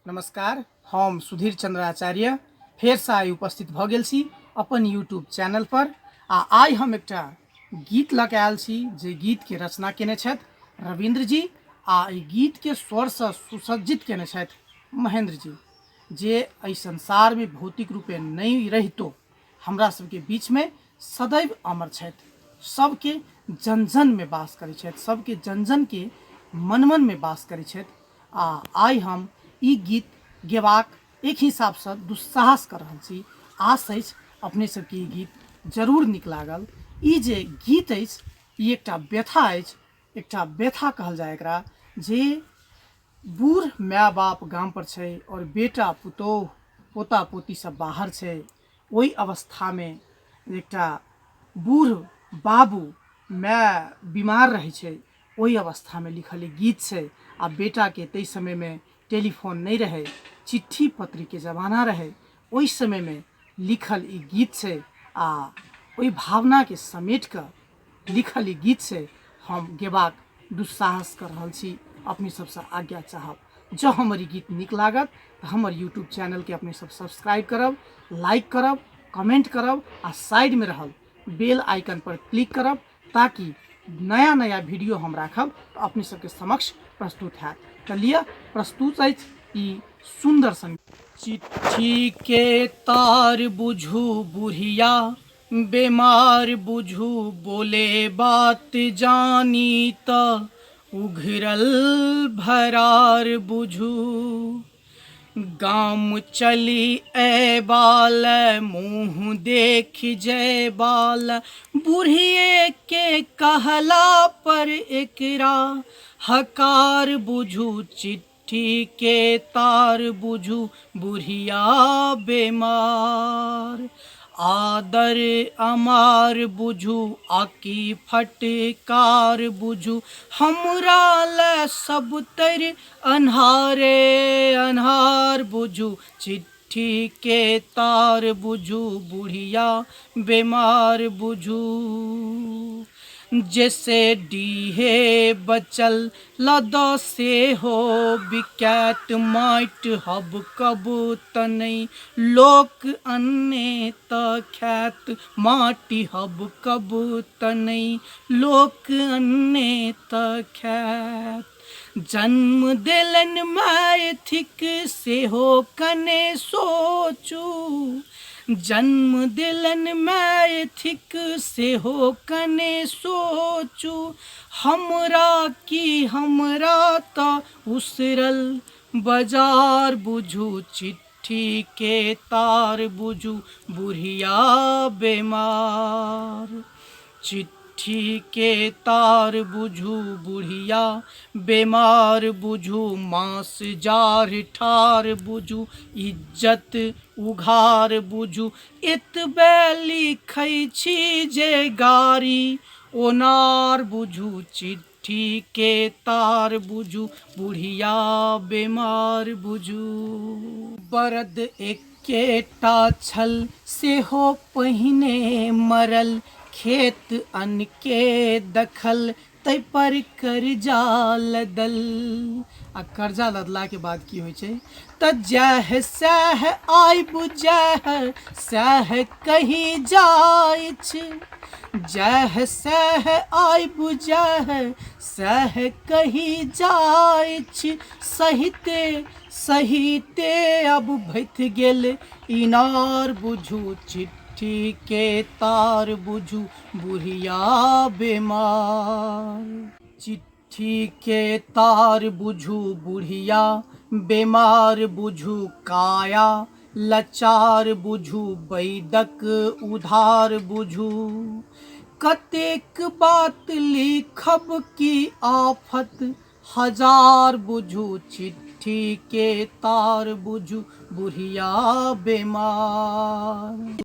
नमस्कार, हम सुधीर चंद्र आचार्य फेर से आइ उपस्थित भ गेल छी अपन यूट्यूब चैनल पर। आइ हम एकटा गीत लके आयल छी जे गीत के रचना केने छथि रविंद्र जी आ ई गीत के स्वर से सुसज्जित केने छथि महेंद्र जी, जे एहि संसार में भौतिक रूपे नहीं रहितो हमरा सबके बीच में सदैव अमर छथि, सबके जन जन में वास करै छथि, सबके जन जन के मन मन में वास करै छथि। आइ हम ई गीत गेबाक एक हिसाब से दुस्साहस कर रहल छी। आश अछि अपने सबके ई गीत जरूर नीक लागल। ई जे गीत अछि ई एकटा व्यथा अछि, एकटा व्यथा कहल जाए एकरा, जे बूढ़ माय बाप गाम पर छै और बेटा पुतोह पोता पोती सब बाहर छै। ओहि अवस्था में एकटा बूढ़ बाबू माय बीमार रहे छै, ओहि अवस्था में लिखल ई गीत छै। आ बेटा के तई समय में टेलीफोन नहीं रहे, चिट्ठी पत्री के जमाना रहे, ओहि समय में लिखल ई गीत छै। ओहि भावना के समेट कर लिखल ई गीत छै। हम गेबाक दुस्साहस कर रहल छी, अपने सबसे आज्ञा चाहब। जँ हमर ई गीत नीक लागत तो हमर यूट्यूब चैनल के अपने सब सब्सक्राइब करब, लाइक करब, कमेंट करब आ साइड में रहल बेल आइकन पर क्लिक करब, ताकि नया नया वीडियो हम राखब तो अपने सबके समक्ष प्रस्तुत हैत। चलिए प्रस्तुत है ई सुंदर संगीत। चिट्ठी के तार बुझू बुढ़िया, बेमार बुझू बोले बात जानी त उघरल भरार बुझू। गाम चली ए बाल मुँह देख जय बाल, बुढ़िए के कहला पर एकरा हकार बुझू। चिट्ठी के तार बुझू बुढ़िया बेमार, आदर अमार बुझू आकी फटकार बुझू। हमरा ल सब तर अन्हारे अन्हार बुझू। चिट्ठी के तार बुझू बुढ़िया बेमार बुझू। जैसे डीहे बचल लदा से हो बिकैट माइट हब कब तनई लोक अन्ने त खैत माटी हब कब तनई लोक अन्ने त खैत। जन्म देलन माय थिक से हो कने सोचू, जन्म दिलन माय थिक से हो कने सोचू। हमरा की हमरा त उसरल बाजार बुझू। चिट्ठी के तार बुझू बुढ़िया बेमार, चिट्ठी के तार बुझू बुढ़िया बेमार बुझू। मांस जार ठार बुझू इज्जत उघार बुझू। एतबे लिखै छी जे गारी ओनार बुझू। चिट्ठी के तार बुझू बुढ़िया बेमार बुझू। बरद एकेटा छल सेहो पहिने मरल, खेत अन्न के दखल तै पर कर्जा लदल। आ कर्जा लदला के बाद की होइ छै त जह सह आइब जह सह कही जाइ छै। जह सह आइब जह सह कही जाइ छै। सहिते सहिते अब भथ गेल इनार बुझू। चिट्ठी के तार बुझू बुढ़िया बेमार, चिट्ठी के तार बुझू बुढ़िया बेमार बुझू। काया लाचार बुझू बैदक उधार बुझू। कतेक बात लिखब की आफत हजार बुझू। चिट्ठी के तार बुझू बुढ़िया बेमार।